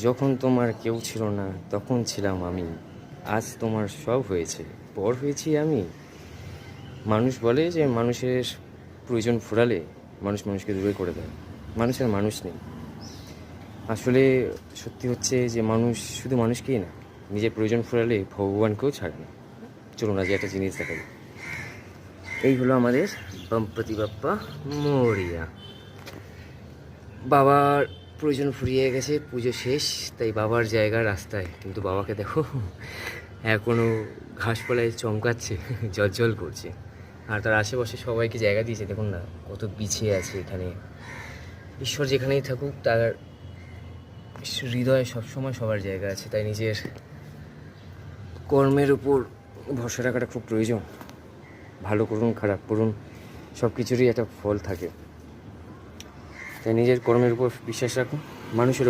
যখন তোমার কেউ ছিল না তখন ছিলাম আমি, আজ তোমার সব হয়েছে, পর হয়েছি আমি। মানুষ বলে যে মানুষের প্রয়োজন ফুরালে মানুষ মানুষকে দূরে করে দেয়, মানুষের মানুষ নেই। আসলে সত্যি হচ্ছে যে মানুষ শুধু মানুষকেই না, নিজের প্রয়োজন ফুরালে ভগবানকেও ছাড়ে না। চলুন আজ একটা জিনিস দেখাই। এই হলো আমাদের গণপতি বাপ্পা মরিয়া। বাবার প্রয়োজন ফুরিয়ে গেছে, পুজো শেষ, তাই বাবার জায়গা রাস্তায়, কিন্তু বাবাকে দেখো এখনও ঘাসপালায় চমকাচ্ছে, জ্বলজ্বল করছে। আর তার আশেপাশে সবাইকে জায়গা দিয়েছে, দেখুন না কত পিছিয়ে আছে এখানে। ঈশ্বর যেখানেই থাকুক তার হৃদয়ে সবসময় সবার জায়গা আছে, তাই নিজের কর্মের উপর ভরসা রাখাটা খুব প্রয়োজন। ভালো করুন খারাপ করুন সব কিছুরই একটা ফল থাকে, তাই নিজের কর্মের উপর বিশ্বাস রাখুন। মানুষের